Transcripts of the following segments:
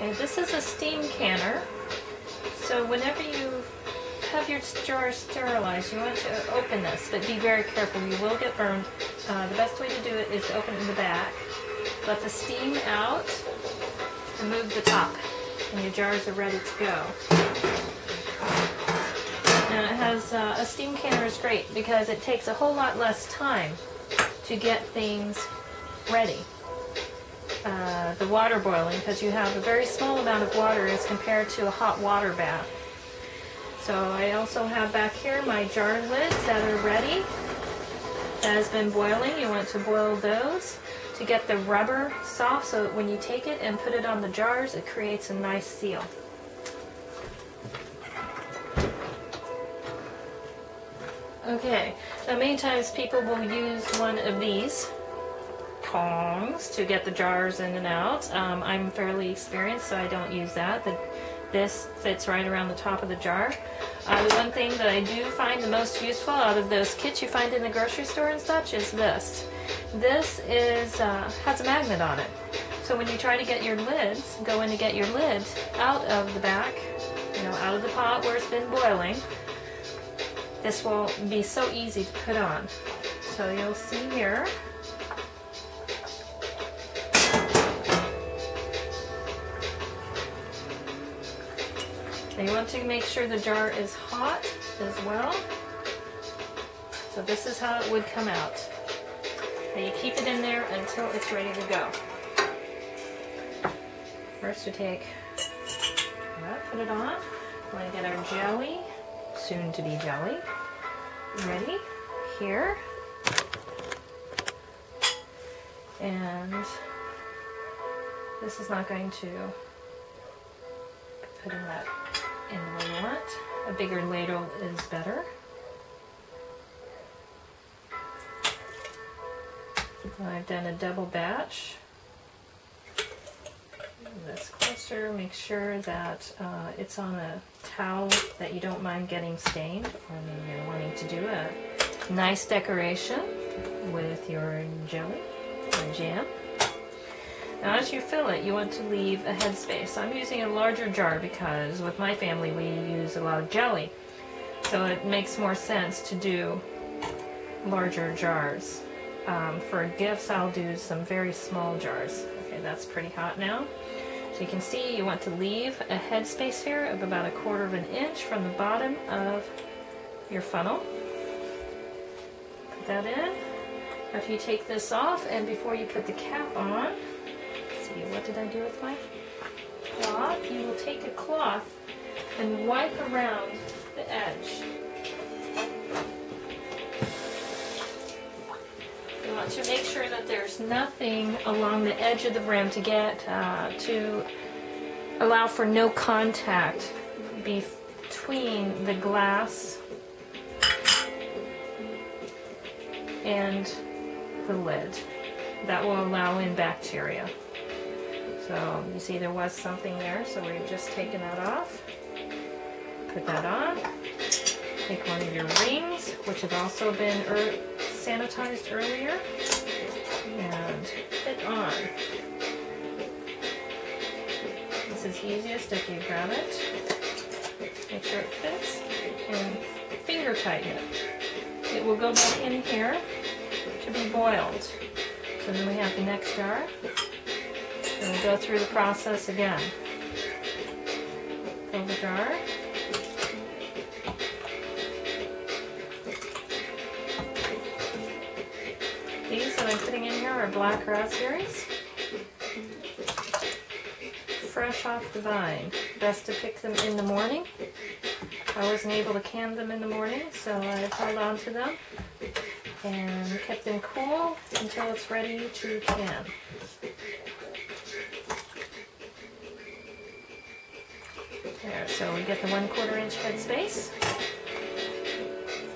Okay, this is a steam canner, so whenever you have your jar sterilized, you want to open this, but be very careful, you will get burned. The best way to do it is to open it in the back, let the steam out, and move the top, and your jars are ready to go. And it has, a steam canner is great because it takes a whole lot less time to get things ready. The water boiling, because you have a very small amount of water as compared to a hot water bath. So I also have back here my jar lids that are ready. That has been boiling. You want to boil those to get the rubber soft so that when you take it and put it on the jars, it creates a nice seal. Okay, now many times people will use one of these tongs to get the jars in and out. I'm fairly experienced, so I don't use that. This fits right around the top of the jar. The one thing that I do find the most useful out of those kits you find in the grocery store and such is this. This is has a magnet on it. So when you try to get your lids, go in to get your lids out of the back, out of the pot where it's been boiling, this will be so easy to put on. So you'll see here. Now you want to make sure the jar is hot as well. So this is how it would come out. Now you keep it in there until it's ready to go. First we take that, put it on. We're going to get our jelly, soon to be jelly, ready here. And this is not going to put in that in the way you want. A bigger ladle is better. I've done a double batch. This closer, make sure that it's on a towel that you don't mind getting stained when you're wanting to do a nice decoration with your jelly or jam. Now as you fill it, you want to leave a headspace. I'm using a larger jar because with my family we use a lot of jelly. So it makes more sense to do larger jars. For gifts I'll do some very small jars. Okay, that's pretty hot now. So you can see you want to leave a headspace here of about 1/4 inch from the bottom of your funnel. Put that in. After you take this off and before you put the cap on, see, what did I do with my cloth? You will take a cloth and wipe around the edge. You want to make sure that there's nothing along the edge of the rim to get to allow for no contact between the glass and the lid. That will allow in bacteria. So you see there was something there, so we've just taken that off. Put that on. Take one of your rings, which have also been sanitized earlier, and fit on. This is easiest if you grab it, make sure it fits, and finger tighten it. It will go back in here to be boiled. So then we have the next jar, and we'll go through the process again. Fill the jar. These that I'm putting in here are black raspberries, fresh off the vine. Best to pick them in the morning. I wasn't able to can them in the morning, so I've held on to them and kept them cool until it's ready to can. There, so we get the 1/4 inch headspace.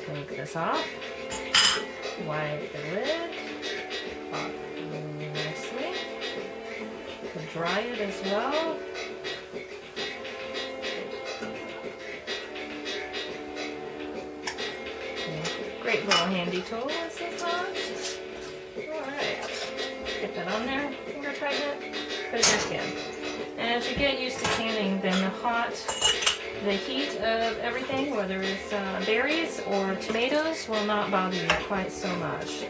Take this off. Wipe the lid off nicely. You can dry it as well. Great little handy tool is this one. Alright. Get that on there, finger tighten it, put it back in. And as you get used to canning, then the heat of everything, whether it's berries or tomatoes, will not bother you quite so much.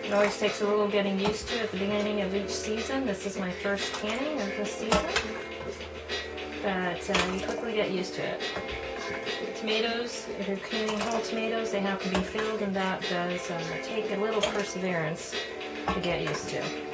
It always takes a little getting used to at the beginning of each season. This is my first canning of this season, but you quickly get used to it. Tomatoes, if you're canning whole tomatoes, they have to be filled, and that does take a little perseverance to get used to.